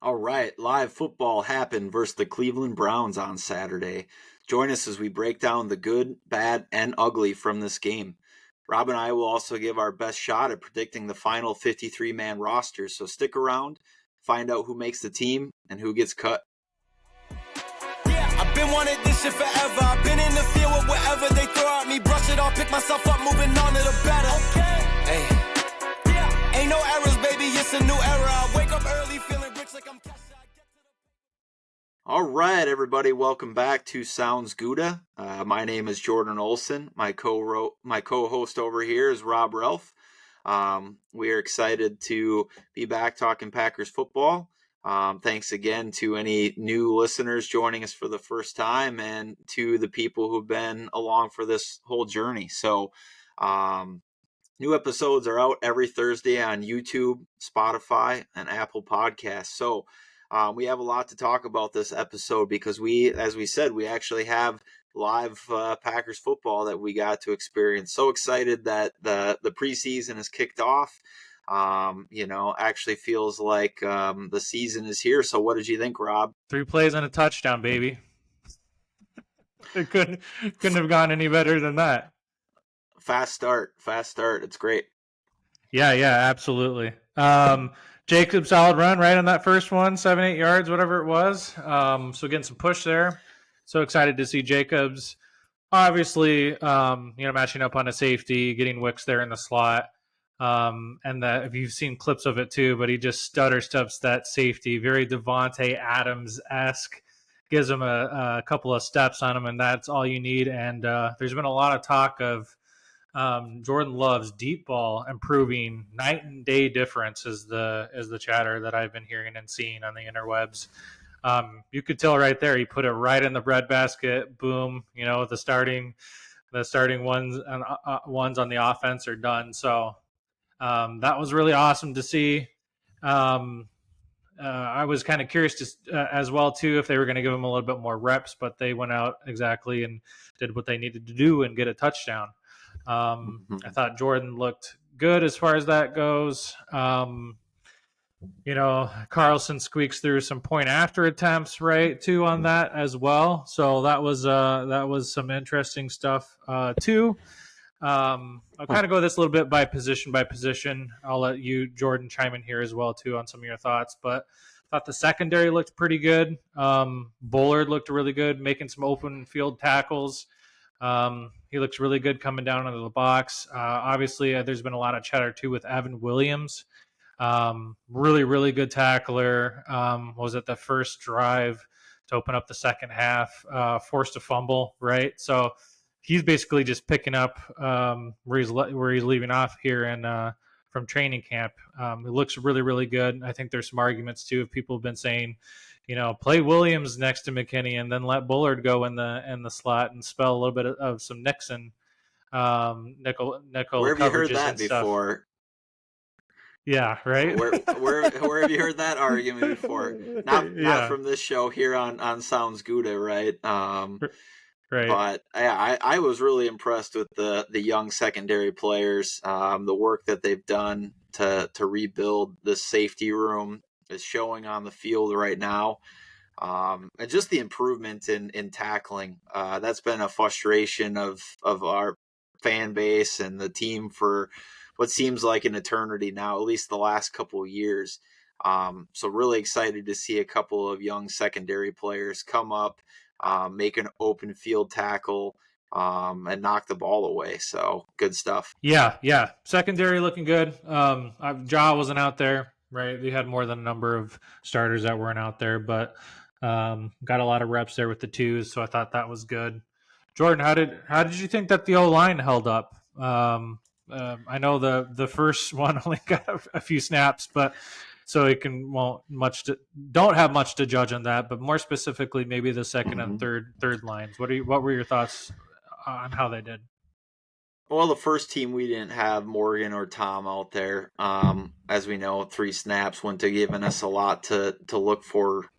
All right, live football happened versus the Cleveland Browns on Saturday. Join us as we break down the good, bad, and ugly from this game. Rob and I will also give our best shot at predicting the final 53-man roster, so stick around, find out who makes the team and who gets cut. I've been wanting this shit forever. I've been in the field with whatever they throw at me. Brush it off, pick myself up, moving on to the better. Hey. Ain't no errors, baby, it's a new era. I wake up early feeling rich like I'm cash. All right, everybody, welcome back to Sounds Gouda. My name is Jordan Olson. My co-host over here is Rob Ralph. We are excited to be back talking Packers football. Thanks again to any new listeners joining us for the first time and to the people who've been along for this whole journey. So, new episodes are out every Thursday on YouTube, Spotify, and Apple Podcasts. So we have a lot to talk about this episode because as we said, we actually have live Packers football that we got to experience. So excited that the preseason is kicked off. Actually feels like the season is here. So what did you think, Rob? 3 plays and a touchdown, baby. It couldn't have gone any better than that. Fast start. It's great. Yeah, absolutely. Jacob, solid run right on that first one, 7-8 yards, whatever it was. So getting some push there. So excited to see Jacobs. Obviously, matching up on a safety, getting Wicks there in the slot. And that if you've seen clips of it too, but he just stutter steps that safety, very Devontae Adams-esque, gives him a couple of steps on him, and that's all you need. And there's been a lot of talk of Jordan Love's deep ball improving. Night and day difference is the chatter that I've been hearing and seeing on the interwebs. You could tell right there, he put it right in the breadbasket. Boom, the starting ones on the offense are done. So that was really awesome to see. I was kind of curious as well too if they were going to give him a little bit more reps, but they went out exactly and did what they needed to do and get a touchdown. I thought Jordan looked good as far as that goes. Carlson squeaks through some point after attempts, right, too, on that as well. So that was some interesting stuff too. I'll kind of go this a little bit by position. I'll let you, Jordan, chime in here as well too on some of your thoughts. But I thought the secondary looked pretty good. Bullard looked really good, making some open field tackles. He looks really good coming down into the box. Obviously, there's been a lot of chatter too with Evan Williams. Really, really good tackler. Was it the first drive to open up the second half? Forced a fumble, right? So he's basically just picking up where he's leaving off here and from training camp. It looks really, really good. I think there's some arguments too. If people have been saying, play Williams next to McKinney and then let Bullard go in the slot and spell a little bit of some Nixon nickel. Where have you heard that before? Yeah, right. Where have you heard that argument before? Not from this show here on Sounds Gouda, right? Right. But I was really impressed with the young secondary players. The work that they've done to rebuild the safety room is showing on the field right now. And just the improvement in tackling. That's been a frustration of our fan base and the team for what seems like an eternity now, at least the last couple of years. So really excited to see a couple of young secondary players come up, make an open field tackle, and knock the ball away. So good stuff. Yeah. Secondary looking good. Ja wasn't out there, right? We had more than a number of starters that weren't out there, but got a lot of reps there with the twos. So I thought that was good. Jordan, how did you think that the O-line held up? I know the first one only got a few snaps, but so it don't have much to judge on that. But more specifically, maybe the second and third lines. What were your thoughts on how they did? Well, the first team, we didn't have Morgan or Tom out there. As we know, 3 snaps wouldn't have given us a lot to look for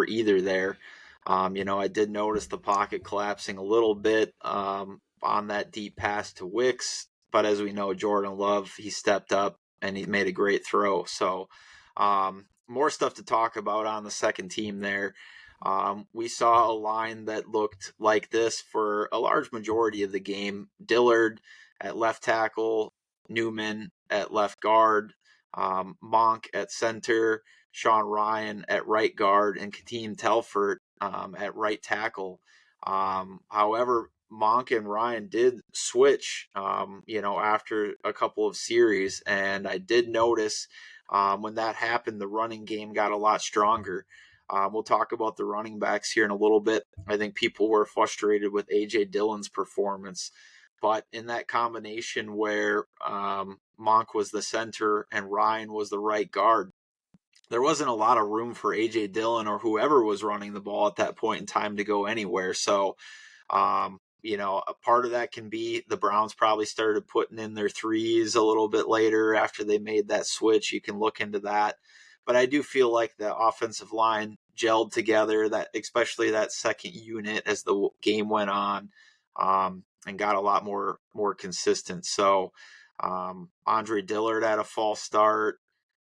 either there. I did notice the pocket collapsing a little bit on that deep pass to Wicks. But as we know, Jordan Love, he stepped up and he made a great throw. So more stuff to talk about on the second team there. We saw a line that looked like this for a large majority of the game. Dillard at left tackle, Newman at left guard, Monk at center, Sean Ryan at right guard, and Kateem Telford at right tackle. However, Monk and Ryan did switch, after a couple of series, and I did notice when that happened, the running game got a lot stronger. We'll talk about the running backs here in a little bit. I think people were frustrated with A.J. Dillon's performance, but in that combination where Monk was the center and Ryan was the right guard, there wasn't a lot of room for A.J. Dillon or whoever was running the ball at that point in time to go anywhere. So, a part of that can be the Browns probably started putting in their threes a little bit later after they made that switch. You can look into that. But I do feel like the offensive line gelled together, that especially that second unit as the game went on, and got a lot more consistent. So Andre Dillard had a false start,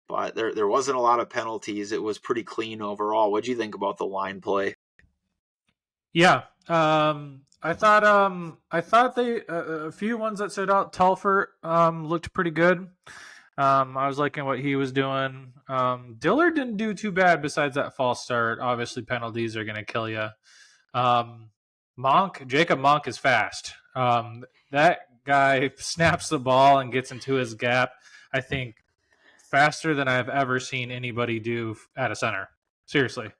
but there wasn't a lot of penalties. It was pretty clean overall. What do you think about the line play? Yeah, I thought they a few ones that stood out. Telford looked pretty good. I was liking what he was doing. Dillard didn't do too bad besides that false start. Obviously, penalties are going to kill you. Jacob Monk is fast. That guy snaps the ball and gets into his gap, I think, faster than I've ever seen anybody do at a center. Seriously.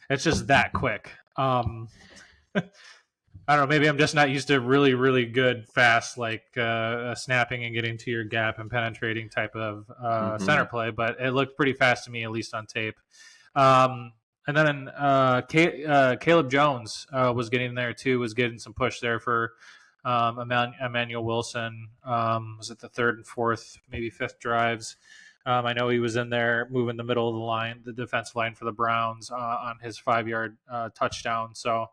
It's just that quick. I don't know, maybe I'm just not used to really, really good, fast, like snapping and getting to your gap and penetrating type of center play, but it looked pretty fast to me, at least on tape. And then Caleb Jones was getting there too, was getting some push there for Emmanuel Wilson. Was it the third and fourth, maybe fifth drives? I know he was in there moving the middle of the line, the defensive line for the Browns on his 5-yard touchdown. So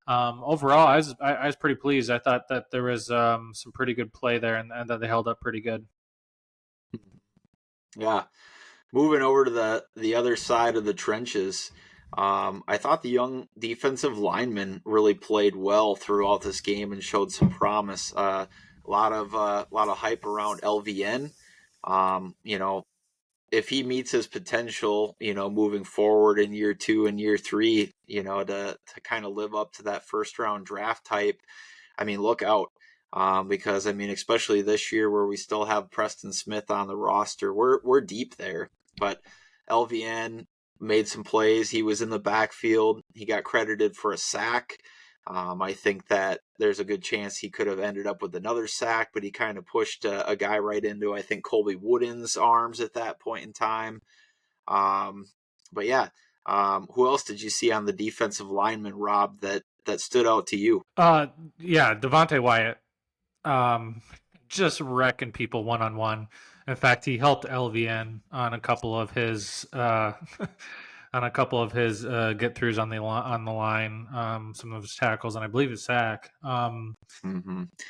overall, I was pretty pleased. I thought that there was some pretty good play there, and that they held up pretty good. Yeah. Moving over to the other side of the trenches, I thought the young defensive linemen really played well throughout this game and showed some promise. A lot of hype around LVN. If he meets his potential, moving forward in year 2 and year 3, to kind of live up to that first round draft type, look out. Because especially this year where we still have Preston Smith on the roster, we're deep there. But LVN made some plays. He was in the backfield. He got credited for a sack. I think that there's a good chance he could have ended up with another sack, but he kind of pushed a guy right into, I think, Colby Wooden's arms at that point in time. But yeah, who else did you see on the defensive lineman, Rob, that stood out to you? Yeah, Devontae Wyatt. Just wrecking people one-on-one. In fact, he helped LVN on a couple of his get-throughs on the line, some of his tackles, and I believe his sack.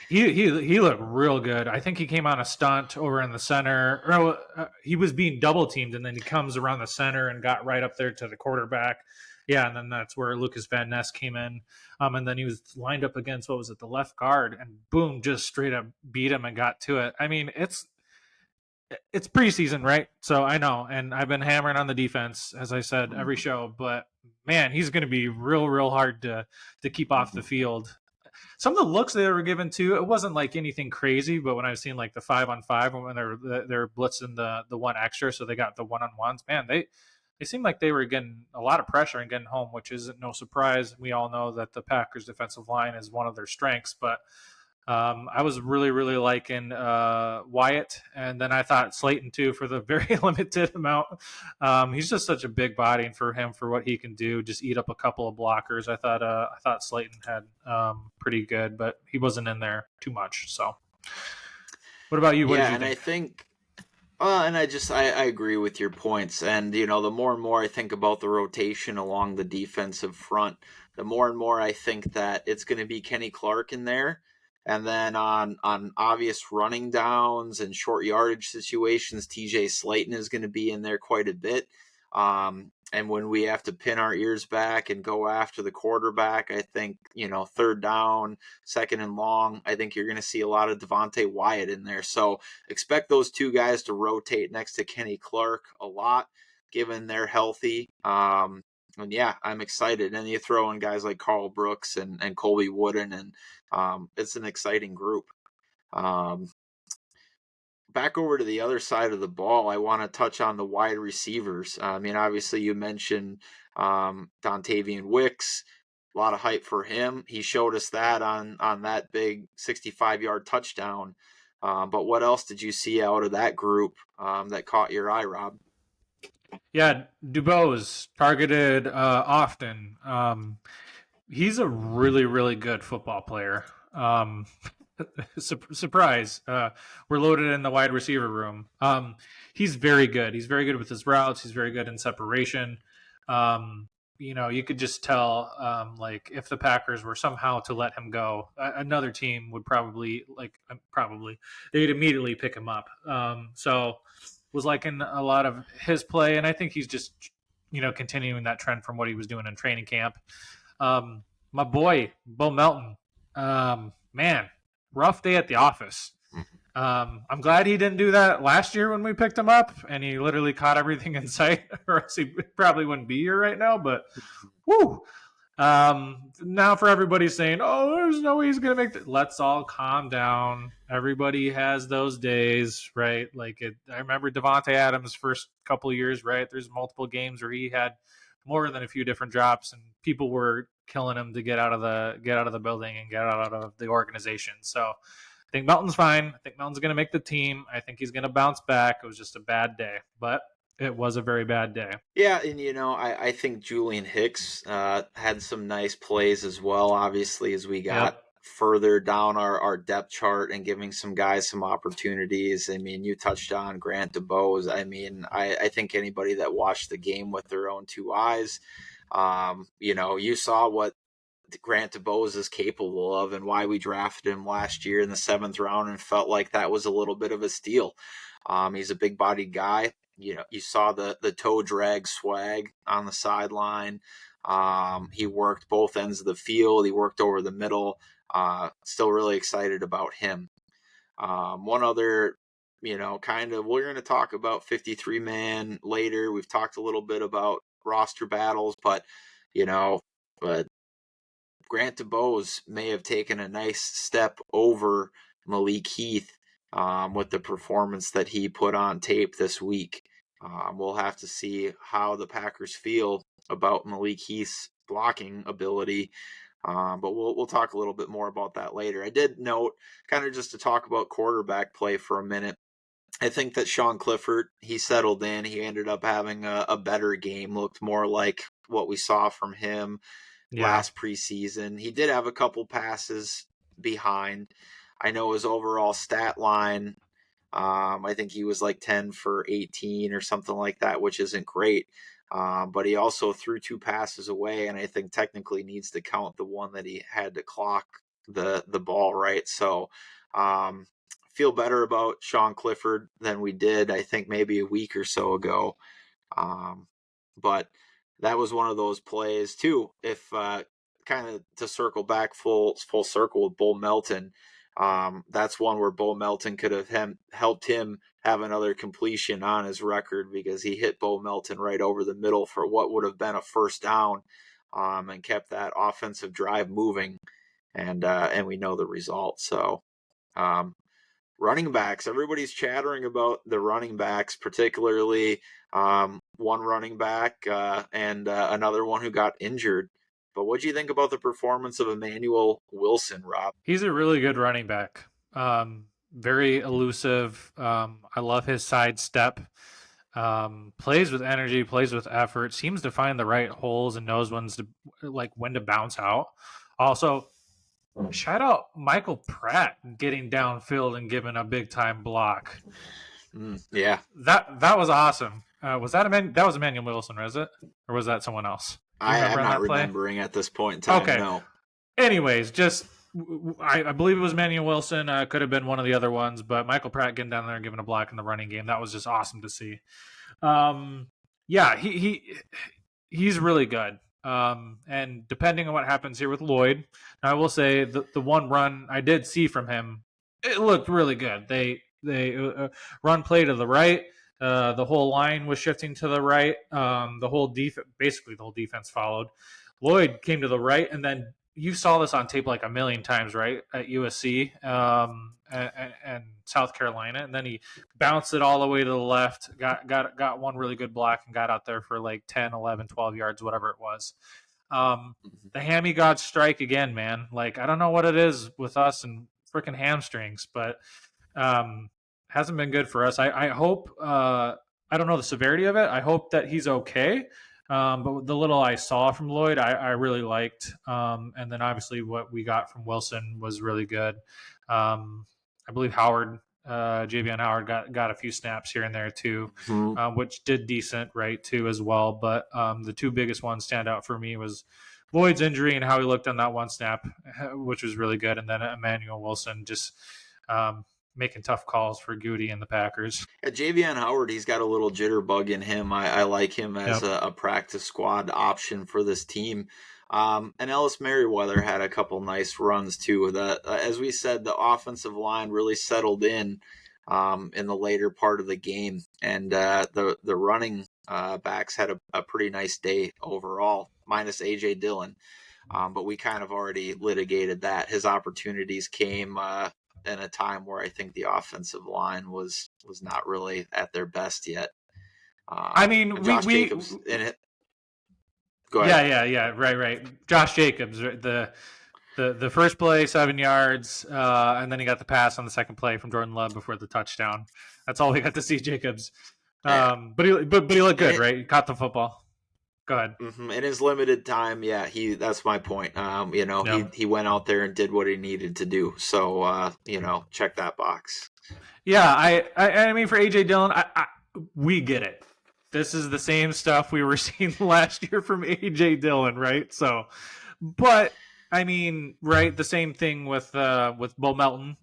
He looked real good. I think he came on a stunt over in the center. He was being double-teamed, and then he comes around the center and got right up there to the quarterback. Yeah, and then that's where Lucas Van Ness came in. And then he was lined up against, the left guard, and boom, just straight up beat him and got to it. It's preseason, right? So I know, and I've been hammering on the defense, as I said, every show, but man, he's going to be real hard to keep off the field. Some of the looks they were given to, it wasn't like anything crazy, but when I've seen like the 5-on-5, when they're blitzing the one extra, so they got the one-on-ones, man, they seemed like they were getting a lot of pressure and getting home, which isn't no surprise. We all know that the Packers' defensive line is one of their strengths, but I was really, really liking Wyatt, and then I thought Slayton too for the very limited amount. He's just such a big body, and for him, for what he can do, just eat up a couple of blockers. I thought Slayton had pretty good, but he wasn't in there too much. So, what about you? What did you think? I think. I agree with your points. And, the more and more I think about the rotation along the defensive front, the more and more I think that it's going to be Kenny Clark in there. And then on obvious running downs and short yardage situations, TJ Slayton is going to be in there quite a bit. And when we have to pin our ears back and go after the quarterback, I think, third down, second and long, I think you're going to see a lot of Devontae Wyatt in there. So expect those two guys to rotate next to Kenny Clark a lot, given they're healthy. And yeah, I'm excited. And you throw in guys like Carl Brooks and Colby Wooden, and it's an exciting group. Back over to the other side of the ball, I want to touch on the wide receivers. I mean, obviously, you mentioned Dontavian Wicks. A lot of hype for him. He showed us that on that big 65-yard touchdown. But what else did you see out of that group that caught your eye, Rob? Yeah, Dubose targeted often. He's a really, really good football player. Surprise. We're loaded in the wide receiver room. He's very good. He's very good with his routes. He's very good in separation. You could just tell, like, if the Packers were somehow to let him go, another team would they'd immediately pick him up. So was liking a lot of his play, and I think he's just, continuing that trend from what he was doing in training camp. My boy, Bo Melton, man, rough day at the office. I'm glad he didn't do that last year when we picked him up and he literally caught everything in sight, or else he probably wouldn't be here right now. But whoo. Now for everybody saying, oh, there's no way he's going to make it. Let's all calm down. Everybody has those days, right? I remember Devontae Adams' first couple of years, right? There's multiple games where he had more than a few different drops and people were killing him to get out of the building and get out of the organization. So I think Melton's fine. I think Melton's going to make the team. I think he's going to bounce back. It was just a bad day, but it was a very bad day. Yeah, and I think Julian Hicks had some nice plays as well, obviously, as we got further down our depth chart and giving some guys some opportunities. I mean, you touched on Grant DuBose. I mean, I think anybody that watched the game with their own two eyes, you saw what Grant DuBose is capable of and why we drafted him last year in the 7th round and felt like that was a little bit of a steal. He's a big-bodied guy. You saw the toe drag swag on the sideline. He worked both ends of the field. He worked over the middle. Still really excited about him. One other, we're going to talk about 53-man later. We've talked a little bit about roster battles, but Grant DuBose may have taken a nice step over Malik Heath with the performance that he put on tape this week. We'll have to see how the Packers feel about Malik Heath's blocking ability, but we'll talk a little bit more about that later. I did note, kind of just to talk about quarterback play for a minute, I think that Sean Clifford, he settled in. He ended up having a better game, looked more like what we saw from him last preseason. He did have a couple passes behind. I know his overall stat line, I think he was like 10 for 18 or something like that, which isn't great. But he also threw 2 passes away, and I think technically needs to count the one that he had to clock the ball, right? So feel better about Sean Clifford than we did, I think, maybe a week or so ago. But that was one of those plays too. If kind of to circle back full circle with Bo Melton, that's one where Bo Melton could have helped him have another completion on his record, because he hit Bo Melton right over the middle for what would have been a first down, and kept that offensive drive moving, and we know the result. So running backs, everybody's chattering about the running backs, particularly one running back and another one who got injured. But what do you think about the performance of Emmanuel Wilson, Rob? He's a really good running back. Very elusive. I love his sidestep. Plays with energy, plays with effort, seems to find the right holes and knows when to bounce out. Also, shout out Michael Pratt getting downfield and giving a big time block. Yeah, that was awesome. Was that was Emmanuel Wilson, was it, or was that someone else? I'm not remembering at this point in time. Okay. No. Anyways, I believe it was Emmanuel Wilson. Could have been one of the other ones, but Michael Pratt getting down there and giving a block in the running game, that was just awesome to see. Yeah, he's really good. And depending on what happens here with Lloyd, I will say the one run I did see from him, it looked really good. They run play to the right. The whole line was shifting to the right. Basically the whole defense followed. Lloyd came to the right, and then you saw this on tape like a million times, right? At USC and South Carolina, and then he bounced it all the way to the left, got one really good block, and got out there for like 10, 11, 12 yards, whatever it was. The hammy gods strike again, man. Like, I don't know what it is with us and freaking hamstrings, but hasn't been good for us. I hope, I don't know the severity of it. I hope that he's okay. But the little I saw from Lloyd, I really liked. And then obviously what we got from Wilson was really good. I believe Howard, Javion Howard got a few snaps here and there too, which did decent, right, too, as well. But the two biggest ones stand out for me was Lloyd's injury and how he looked on that one snap, which was really good. And then Emmanuel Wilson just making tough calls for Goody and the Packers. Yeah, Javion Howard, he's got a little jitterbug in him. I like him as a practice squad option for this team. And Ellis Merriweather had a couple nice runs too. As we said, the offensive line really settled in the later part of the game, and the running backs had a pretty nice day overall, minus A.J. Dillon. But we kind of already litigated that. His opportunities came in a time where I think the offensive line was not really at their best yet. I mean, Josh Jacobs in it. Go ahead. Yeah. Right. Josh Jacobs, the first play, 7 yards, and then he got the pass on the second play from Jordan Love before the touchdown. That's all we got to see Jacobs. But he looked good, right? He caught the football. Go ahead. In his limited time, yeah, that's my point. He went out there and did what he needed to do. So, check that box. Yeah, I mean, for AJ Dillon, we get it. This is the same stuff we were seeing last year from AJ Dillon, right? So, but I mean, right, the same thing with Bo Melton.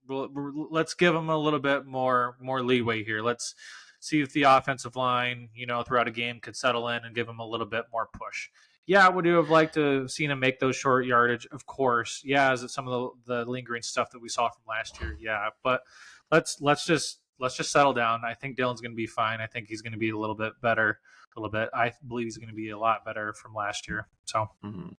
Let's give him a little bit more leeway here. Let's see if the offensive line, throughout a game could settle in and give him a little bit more push. Yeah, would you have liked to have seen him make those short yardage? Of course. Yeah, is it some of the lingering stuff that we saw from last year? Yeah, but let's just settle down. I think Dillon's going to be fine. I think he's going to be a little bit better. I believe he's going to be a lot better from last year. So. Mm-hmm.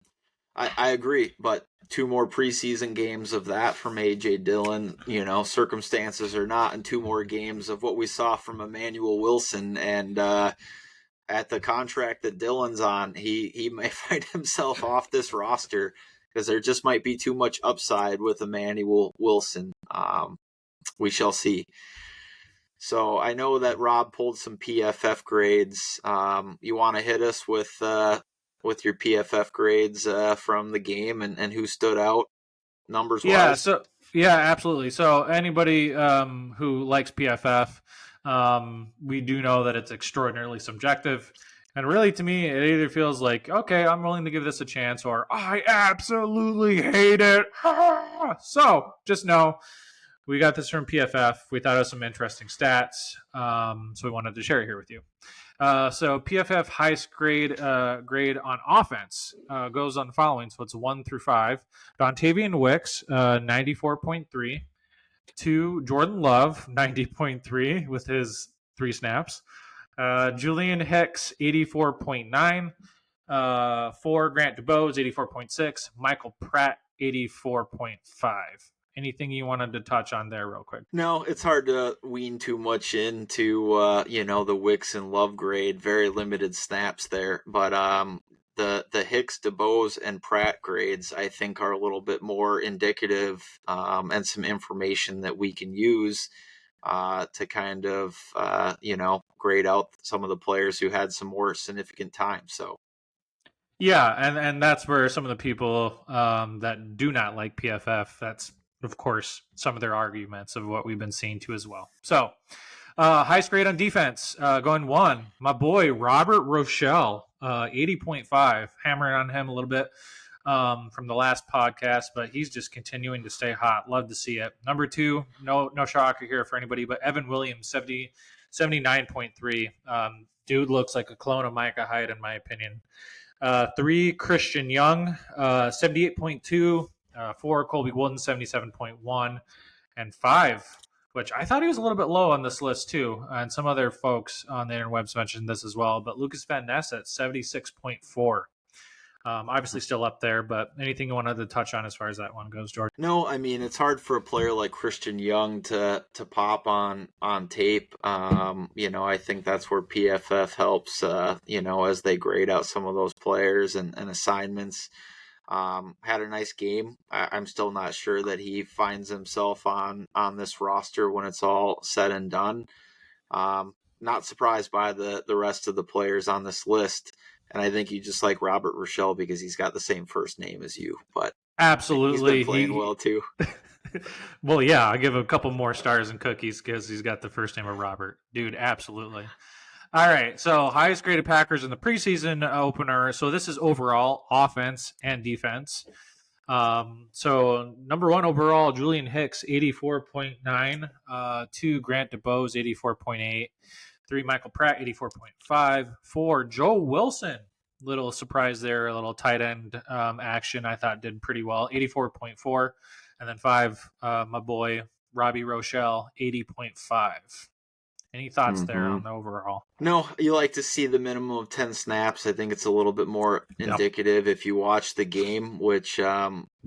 I agree, but 2 more preseason games of that from A.J. Dillon, circumstances or not, and 2 more games of what we saw from Emmanuel Wilson. And at the contract that Dillon's on, he may find himself off this roster because there just might be too much upside with Emmanuel Wilson. We shall see. So I know that Rob pulled some PFF grades. You want to hit us with your PFF grades from the game and who stood out numbers wise? Yeah, absolutely. So anybody who likes PFF, we do know that it's extraordinarily subjective. And really, to me, it either feels like, okay, I'm willing to give this a chance, or I absolutely hate it. So just know we got this from PFF. We thought it was some interesting stats, so we wanted to share it here with you. So PFF highest grade on offense goes on the following. So it's 1 through 5. Dontavian Wicks, 94.3. 2, Jordan Love, 90.3 with his 3 snaps. Julian Hicks, 84.9. 4, Grant DuBose, 84.6. Michael Pratt, 84.5. Anything you wanted to touch on there real quick? No, it's hard to wean too much into, the Wicks and Love grade. Very limited snaps there. But the Hicks, DuBose, and Pratt grades, I think, are a little bit more indicative and some information that we can use to kind of, grade out some of the players who had some more significant time. So. Yeah, and that's where some of the people that do not like PFF, that's, of course, some of their arguments of what we've been seeing too as well. So, highest grade on defense, going 1, my boy Robert Rochelle, 80.5. Hammering on him a little bit from the last podcast, but he's just continuing to stay hot. Love to see it. Number 2, no shocker here for anybody, but Evan Williams, 79.3. Dude looks like a clone of Micah Hyde, in my opinion. 3, Christian Young, 78.2. 4, Colby Wooden, 77.1. And 5, which I thought he was a little bit low on this list too. And some other folks on the interwebs mentioned this as well. But Lucas Van Ness at 76.4. Obviously still up there, but anything you wanted to touch on as far as that one goes, Jordan? No, I mean, it's hard for a player like Christian Young to pop on tape. I think that's where PFF helps, as they grade out some of those players and assignments. Had a nice game. I'm still not sure that he finds himself on this roster when it's all said and done. Not surprised by the rest of the players on this list. And I think you just like Robert Rochelle because he's got the same first name as you. But absolutely, he's been playing well too. Well, yeah, I'll give him a couple more stars and cookies because he's got the first name of Robert. Dude, absolutely. All right, so highest graded Packers in the preseason opener. So this is overall offense and defense. So number 1 overall, Julian Hicks, 84.9. 2, Grant DeBose, 84.8. 3, Michael Pratt, 84.5. 4, Joe Wilson. Little surprise there, a little tight end action I thought did pretty well, 84.4. And then 5, my boy, Robbie Rochelle, 80.5. Any thoughts there on the overall? No, you like to see the minimum of 10 snaps. I think it's a little bit more indicative if you watch the game, which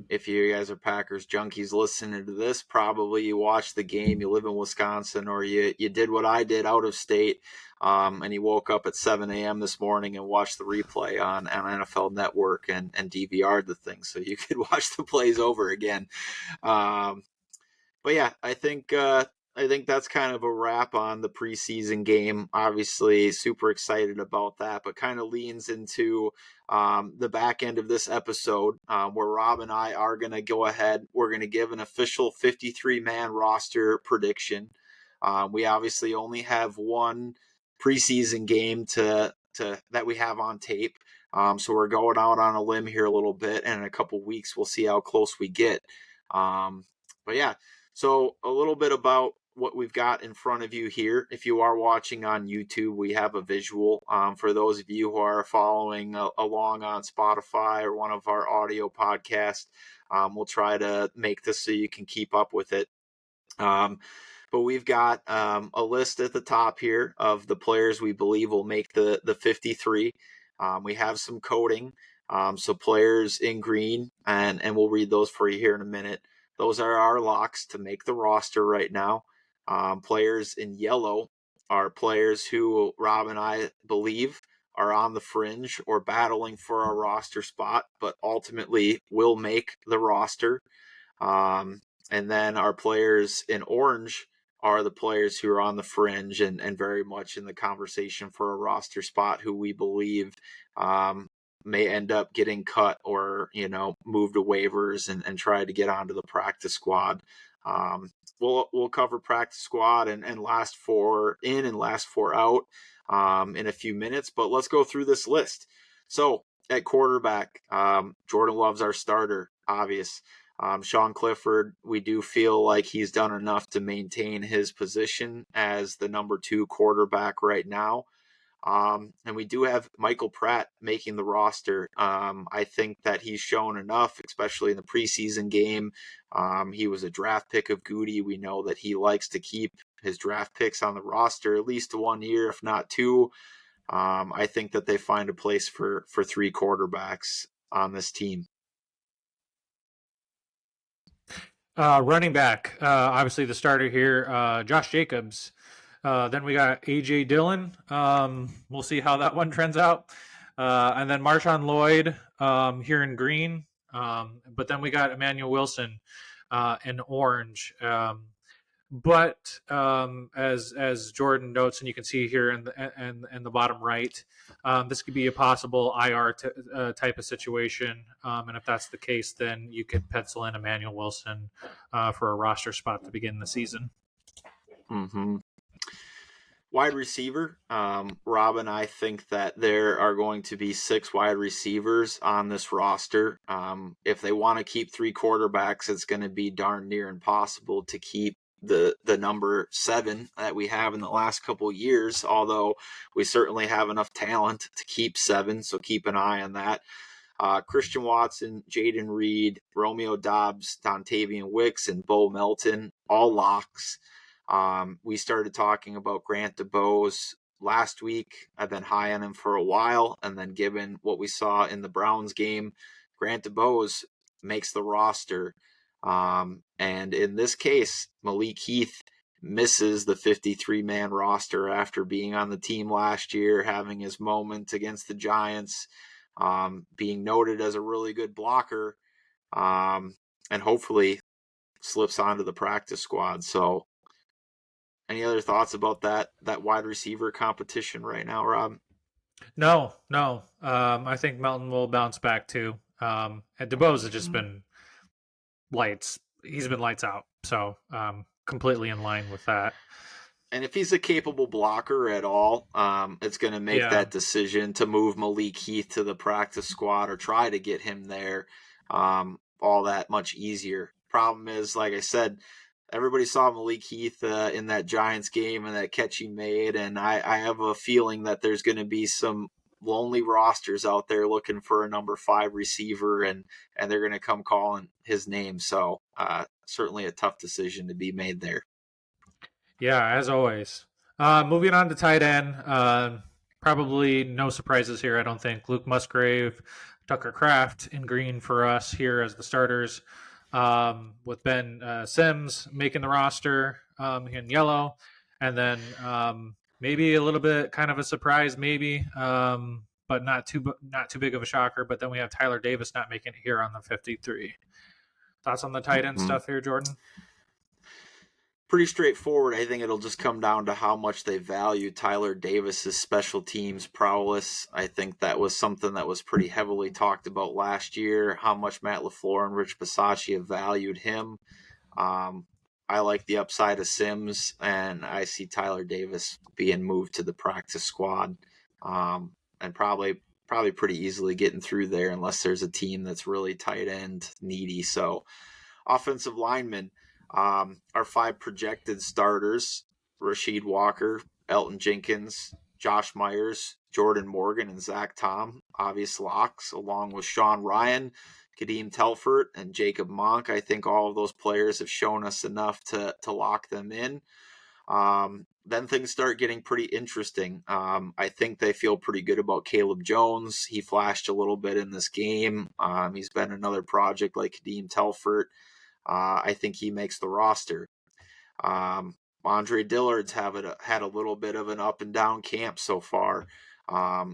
if you guys are Packers junkies listening to this, probably you watched the game, you live in Wisconsin, or you did what I did out of state, and you woke up at 7 a.m. this morning and watched the replay on NFL Network and DVR'd the thing so you could watch the plays over again. But yeah, I think that's kind of a wrap on the preseason game. Obviously, super excited about that, but kind of leans into the back end of this episode where Rob and I are going to go ahead. We're going to give an official 53-man roster prediction. We obviously only have one preseason game to that we have on tape. So we're going out on a limb here a little bit, and in a couple weeks, we'll see how close we get. But yeah, so a little bit about what we've got in front of you here. If you are watching on YouTube, we have a visual. For those of you who are following along on Spotify or one of our audio podcasts, we'll try to make this so you can keep up with it. But we've got a list at the top here of the players we believe will make the 53. We have some coding, so players in green, and we'll read those for you here in a minute. Those are our locks to make the roster right now. Players in yellow are players who Rob and I believe are on the fringe or battling for a roster spot, but ultimately will make the roster. And then our players in orange are the players who are on the fringe and very much in the conversation for a roster spot who we believe may end up getting cut or, moved to waivers and try to get onto the practice squad. We'll cover practice squad and last 4 in and last 4 out in a few minutes, but let's go through this list. So at quarterback, Jordan Love's our starter, obvious. Sean Clifford, we do feel like he's done enough to maintain his position as the number 2 quarterback right now. And we do have Michael Pratt making the roster. I think that he's shown enough, especially in the preseason game. He was a draft pick of Goody. We know that he likes to keep his draft picks on the roster at least 1 year, if not 2. I think that they find a place for 3 quarterbacks on this team. Running back, obviously the starter here, Josh Jacobs. Then we got A.J. Dillon. We'll see how that one trends out. And then Marshawn Lloyd here in green. But then we got Emmanuel Wilson in orange. But as Jordan notes, and you can see here in the bottom right, this could be a possible IR type of situation. And if that's the case, then you could pencil in Emmanuel Wilson for a roster spot to begin the season. Mm-hmm. Wide receiver, Rob and I think that there are going to be 6 wide receivers on this roster. If they want to keep 3 quarterbacks, it's going to be darn near impossible to keep the number 7 that we have in the last couple of years, although we certainly have enough talent to keep 7, so keep an eye on that. Christian Watson, Jaden Reed, Romeo Dobbs, Dontavian Wicks, and Bo Melton, all locks. We started talking about Grant DeBose last week. I've been high on him for a while, and then given what we saw in the Browns game, Grant DeBose makes the roster. And in this case, Malik Heath misses the 53-man roster after being on the team last year, having his moment against the Giants, being noted as a really good blocker, and hopefully slips onto the practice squad. So any other thoughts about that wide receiver competition right now, Rob? No. I think Melton will bounce back too. And DeBose has just been lights. He's been lights out. So completely in line with that. And if he's a capable blocker at all, it's going to make that decision to move Malik Heath to the practice squad or try to get him there all that much easier. Problem is, like I said, everybody saw Malik Heath in that Giants game and that catch he made, and I have a feeling that there's going to be some lonely rosters out there looking for a number 5 receiver, and they're going to come calling his name. So certainly a tough decision to be made there. Yeah, as always. Moving on to tight end, probably no surprises here, I don't think. Luke Musgrave, Tucker Kraft in green for us here as the starters, with Ben Sims making the roster in yellow, and then maybe a little bit kind of a surprise, maybe, but not too big of a shocker. But then we have Tyler Davis not making it here on the 53. Thoughts on the tight end stuff here, Jordan? Pretty straightforward. I think it'll just come down to how much they value Tyler Davis's special teams prowess. I think that was something that was pretty heavily talked about last year, how much Matt LaFleur and Rich Bisaccia valued him. I like the upside of Sims, and I see Tyler Davis being moved to the practice squad, and probably pretty easily getting through there unless there's a team that's really tight end needy. So offensive linemen, our 5 projected starters: Rasheed Walker, Elton Jenkins, Josh Myers, Jordan Morgan, and Zach Tom, obvious locks, along with Sean Ryan, Kadeem Telfort, and Jacob Monk. I think all of those players have shown us enough to lock them in. Then things start getting pretty interesting. I think they feel pretty good about Caleb Jones. He flashed a little bit in this game. He's been another project like Kadeem Telfort. I think he makes the roster. Andre Dillard's had a little bit of an up and down camp so far.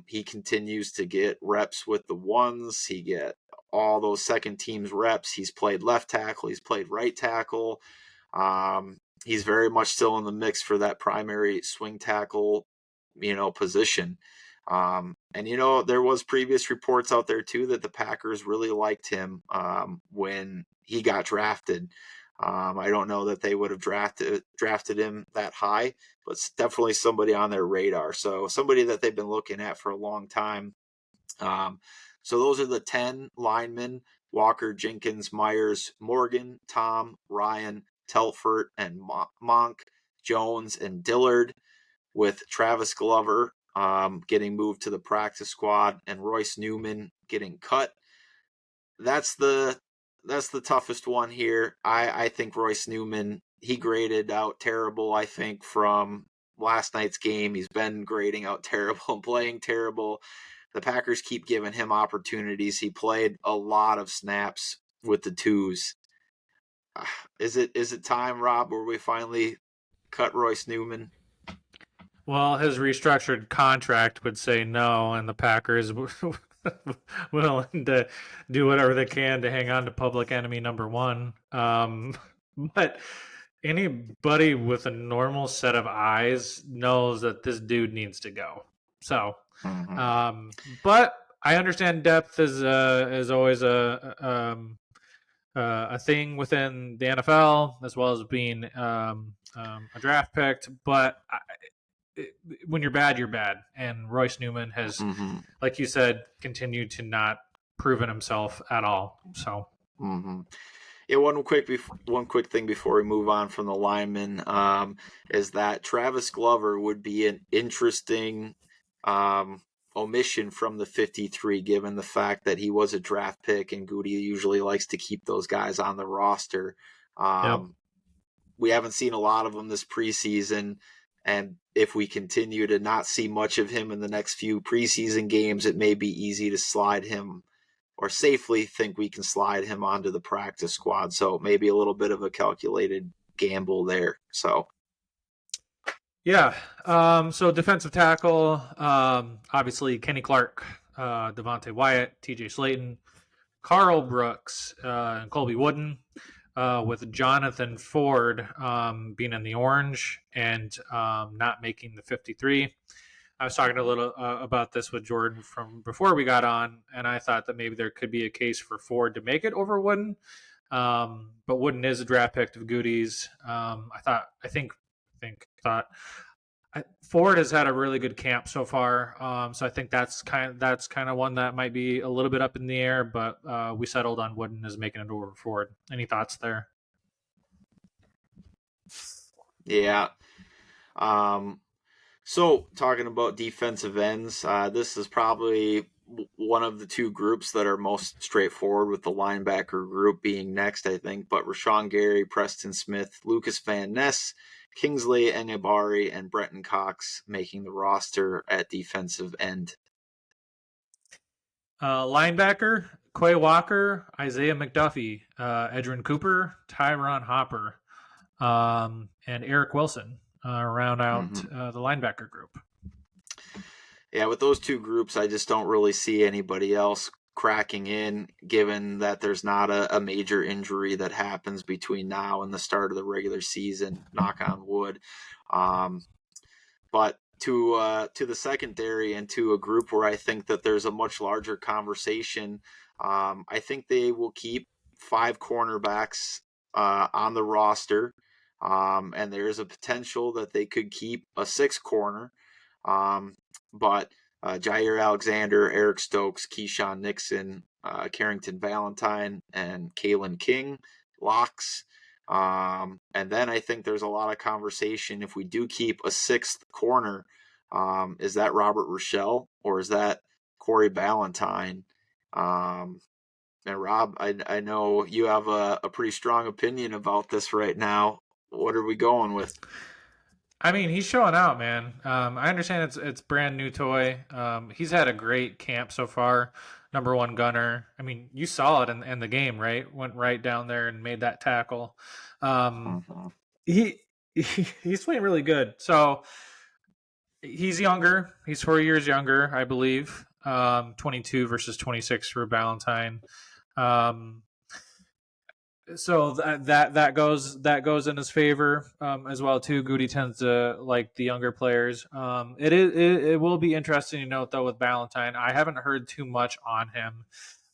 He continues to get reps with the ones. He get all those second team's reps. He's played left tackle. He's played right tackle. He's very much still in the mix for that primary swing tackle, position. And, there was previous reports out there too that the Packers really liked him when he got drafted. I don't know that they would have drafted him that high, but it's definitely somebody on their radar. So somebody that they've been looking at for a long time. So those are the 10 linemen: Walker, Jenkins, Myers, Morgan, Tom, Ryan, Telfort, and Monk, Jones, and Dillard, with Travis Glover getting moved to the practice squad and Royce Newman getting cut. That's the toughest one here. I think Royce Newman, he graded out terrible, I think, from last night's game. He's been grading out terrible and playing terrible. The Packers keep giving him opportunities. He played a lot of snaps with the twos. Is it time, Rob, where we finally cut Royce Newman? Well, his restructured contract would say no, and the Packers willing to do whatever they can to hang on to public enemy number 1. But anybody with a normal set of eyes knows that this dude needs to go. So, but I understand depth is always a thing within the NFL, as well as being a draft pick. But when you're bad, you're bad. And Royce Newman has, like you said, continued to not proven himself at all. So, Yeah, one quick thing before we move on from the linemen is that Travis Glover would be an interesting um, omission from the 53, given the fact that he was a draft pick and Goody usually likes to keep those guys on the roster. Yep. We haven't seen a lot of him this preseason, and if we continue to not see much of him in the next few preseason games, it may be easy to slide him or safely think we can slide him onto the practice squad. So maybe a little bit of a calculated gamble there. So Yeah. So defensive tackle, obviously Kenny Clark, Devontae Wyatt, TJ Slayton, Carl Brooks, and Colby Wooden, with Jonathan Ford being in the orange and not making the 53. I was talking a little about this with Jordan from before we got on, and I thought that maybe there could be a case for Ford to make it over Wooden. But Wooden is a draft pick of Goody's. Ford has had a really good camp so far, so I think that's kind of one that might be a little bit up in the air. But we settled on Wooden as making it over Ford. Any thoughts there? yeah. So talking about defensive ends, this is probably one of the two groups that are most straightforward, with the linebacker group being next, I think. But Rashawn Gary, Preston Smith, Lucas Van Ness, Kingsley Enyabari, and Brenton Cox making the roster at defensive end. Linebacker, Quay Walker, Isaiah McDuffie, Edrin Cooper, Tyron Hopper, and Eric Wilson round out the linebacker group. Yeah, with those two groups, I just don't really see anybody else cracking in, given that there's not a major injury that happens between now and the start of the regular season, knock on wood. But to the secondary and to a group where I think that there's a much larger conversation, I think they will keep 5 cornerbacks on the roster, and there is a potential that they could keep a 6th corner. But Jair Alexander, Eric Stokes, Keyshawn Nixon, Carrington Valentine, and Kalen King locks. And then I think there's a lot of conversation if we do keep a 6th corner. Is that Robert Rochelle or is that Corey Ballantyne? And Rob, I know you have a pretty strong opinion about this right now. What are we going with? I mean, he's showing out, man. I understand it's brand new toy. He's had a great camp so far. Number 1 gunner. I mean, you saw it in the game, right? Went right down there and made that tackle. He's playing really good. So he's younger. He's 4 years younger, I believe. 22 versus 26 for Ballantyne. So that goes in his favor as well too. Goody tends to like the younger players. It will be interesting to note though with Ballantyne. I haven't heard too much on him.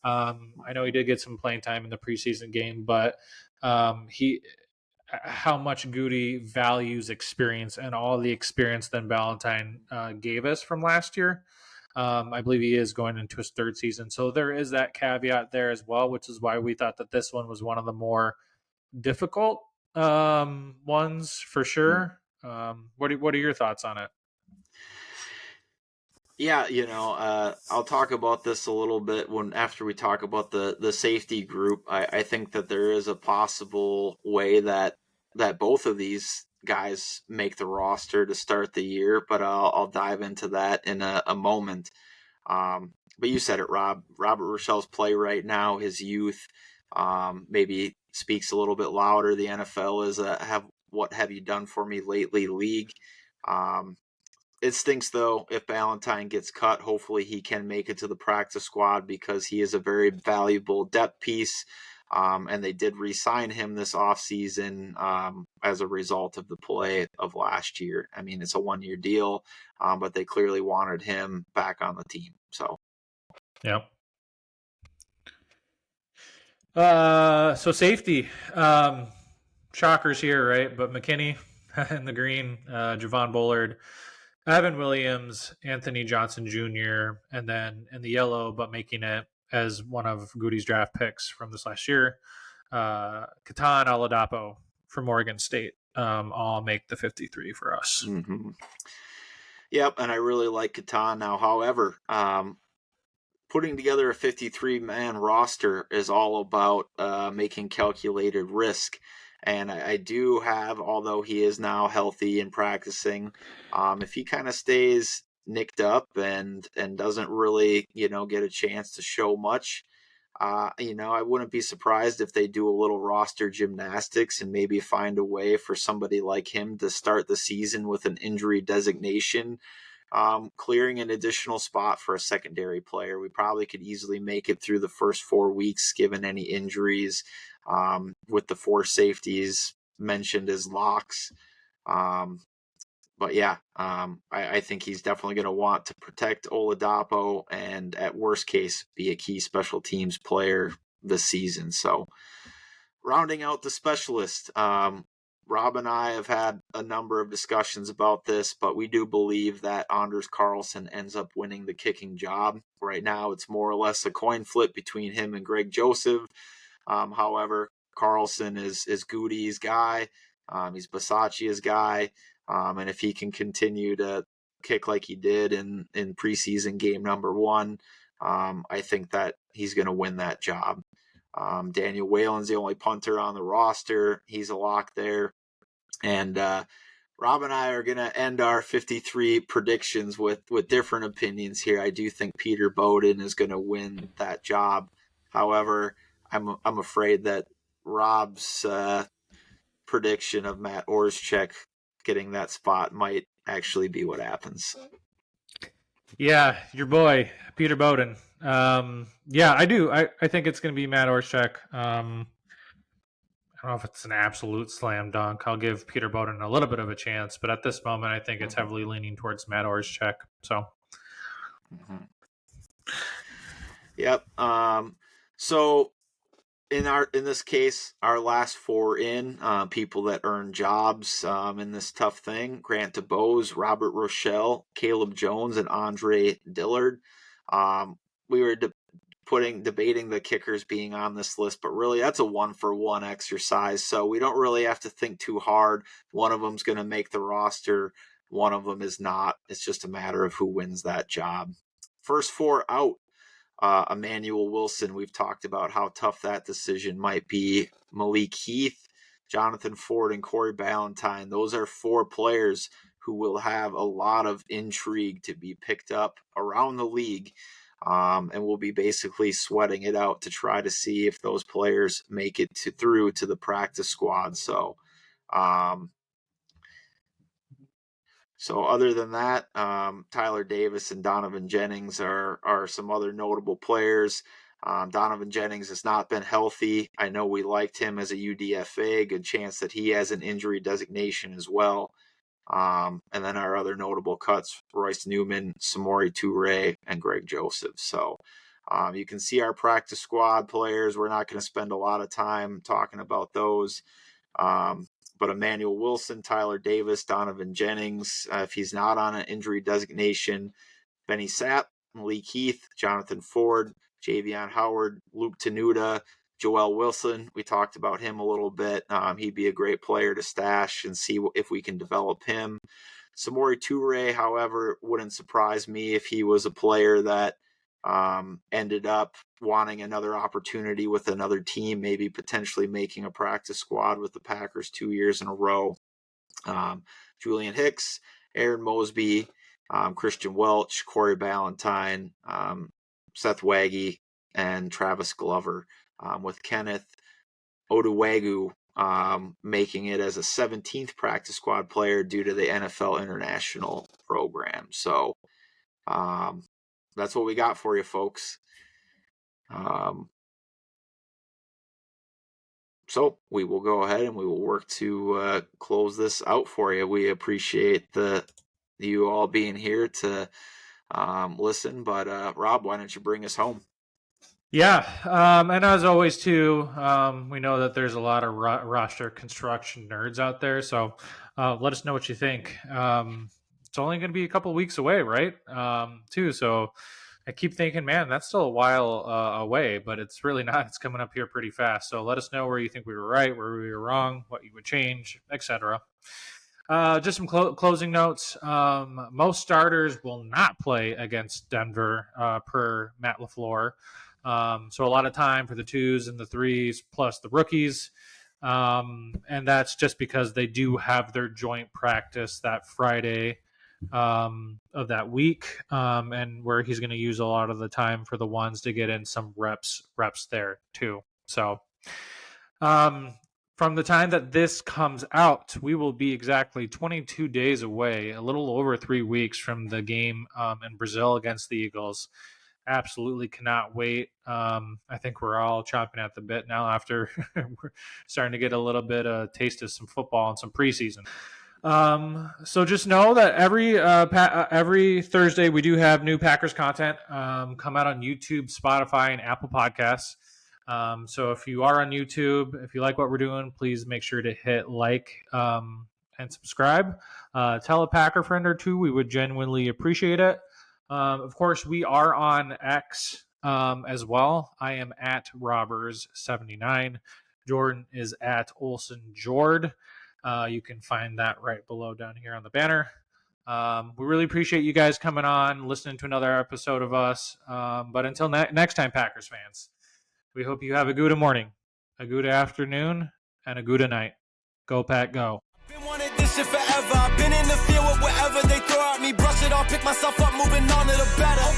I know he did get some playing time in the preseason game, but how much Goody values experience and all the experience that Ballantyne gave us from last year. I believe he is going into his 3rd season. So there is that caveat there as well, which is why we thought that this one was one of the more difficult ones for sure. What are your thoughts on it? Yeah, I'll talk about this a little bit after we talk about the safety group. I think that there is a possible way that both of these guys make the roster to start the year, but I'll dive into that in a moment. But you said it, Rob. Robert Rochelle's play right now, his youth, maybe speaks a little bit louder. The NFL is what have you done for me lately league. It stinks, though, if Ballantyne gets cut. Hopefully he can make it to the practice squad because he is a very valuable depth piece. And they did re-sign him this offseason as a result of the play of last year. I mean, it's a 1-year deal, but they clearly wanted him back on the team. So, yep. So safety, shockers here, right? But McKinney in the green, Javon Bullard, Evan Williams, Anthony Johnson Jr., and then in the yellow, but making it as one of Goody's draft picks from this last year, Catan Oladapo from Oregon State all make the 53 for us. Mm-hmm. Yep, and I really like Catan now. However, putting together a 53-man roster is all about making calculated risk. And I do have, although he is now healthy and practicing, if he kind of stays nicked up and doesn't really, get a chance to show much, I wouldn't be surprised if they do a little roster gymnastics and maybe find a way for somebody like him to start the season with an injury designation, clearing an additional spot for a secondary player. We probably could easily make it through the first 4 weeks, given any injuries, with the 4 safeties mentioned as locks. But yeah, I think he's definitely going to want to protect Oladapo and at worst case be a key special teams player this season. So rounding out the specialist, Rob and I have had a number of discussions about this, but we do believe that Anders Carlson ends up winning the kicking job. Right now, it's more or less a coin flip between him and Greg Joseph. However, Carlson is Goody's guy. He's Bisaccia's guy. And if he can continue to kick like he did in preseason game number 1, I think that he's going to win that job. Daniel Whalen's the only punter on the roster. He's a lock there. And Rob and I are going to end our 53 predictions with different opinions here. I do think Peter Bowden is going to win that job. However, I'm afraid that Rob's prediction of Matt Orszag getting that spot might actually be what happens. Yeah, your boy, Peter Bowden. Yeah, I do. I think it's going to be Matt Orszag. I don't know if it's an absolute slam dunk. I'll give Peter Bowden a little bit of a chance, but at this moment, I think it's heavily leaning towards Matt Orszag. So, Yep. So in this case, our last 4 people that earn jobs in this tough thing: Grant DeBose, Robert Rochelle, Caleb Jones, and Andre Dillard. We were debating the kickers being on this list, but really that's a 1-for-1 exercise, so we don't really have to think too hard. One of them's going to make the roster, one of them is not. It's just a matter of who wins that job. First 4 out. Emmanuel Wilson, we've talked about how tough that decision might be. Malik Heath, Jonathan Ford, and Corey Ballantyne. Those are 4 players who will have a lot of intrigue to be picked up around the league. And we'll be basically sweating it out to try to see if those players make it through to the practice squad. So other than that, Tyler Davis and Donovan Jennings are some other notable players. Donovan Jennings has not been healthy. I know we liked him as a UDFA. Good chance that he has an injury designation as well. And then our other notable cuts: Royce Newman, Samori Toure, and Greg Joseph. So you can see our practice squad players. We're not going to spend a lot of time talking about those. But Emmanuel Wilson, Tyler Davis, Donovan Jennings, if he's not on an injury designation, Benny Sapp, Malik Heath, Jonathan Ford, Javion Howard, Luke Tenuta, Joel Wilson. We talked about him a little bit. He'd be a great player to stash and see if we can develop him. Samori Toure, however, wouldn't surprise me if he was a player that ended up wanting another opportunity with another team, maybe potentially making a practice squad with the Packers 2 years in a row. Julian Hicks, Aaron Mosby, Christian Welch, Corey Ballantyne, Seth Waggy, and Travis Glover, with Kenneth Oduwegu making it as a 17th practice squad player due to the NFL International program. So that's what we got for you, folks. So we will go ahead and we will work to close this out for you. We appreciate you all being here to listen. But Rob, why don't you bring us home? Yeah, and as always, too, we know that there's a lot of roster construction nerds out there. So let us know what you think. It's only going to be a couple of weeks away, right? Too. So I keep thinking, man, that's still a while away, but it's really not. It's coming up here pretty fast. So let us know where you think we were right, where we were wrong, what you would change, etc. Just some closing notes. Most starters will not play against Denver per Matt LaFleur. So a lot of time for the 2s and the 3s plus the rookies. And that's just because they do have their joint practice that Friday of that week, and where he's going to use a lot of the time for the ones to get in some reps there too. So from the time that this comes out, we will be exactly 22 days away, a little over 3 weeks from the game in Brazil against the Eagles. Absolutely cannot wait. I think we're all chomping at the bit now after we're starting to get a little bit of taste of some football and some preseason. So just know that every Thursday we do have new Packers content come out on YouTube, Spotify, and Apple Podcasts. So if you are on YouTube, if you like what we're doing, please make sure to hit like and subscribe. Tell a Packer friend or two. We would genuinely appreciate it. Of course, we are on X as well. I am at Robbers79. Jordan is at Olson Jord. You can find that right below down here on the banner. We really appreciate you guys coming on, listening to another episode of us. But until next time, Packers fans, we hope you have a good morning, a good afternoon, and a good night. Go, Pack, go. Been wanted this shit forever. I've been in the field with whatever they throw at me. Brush it off, pick myself up, moving on to the better.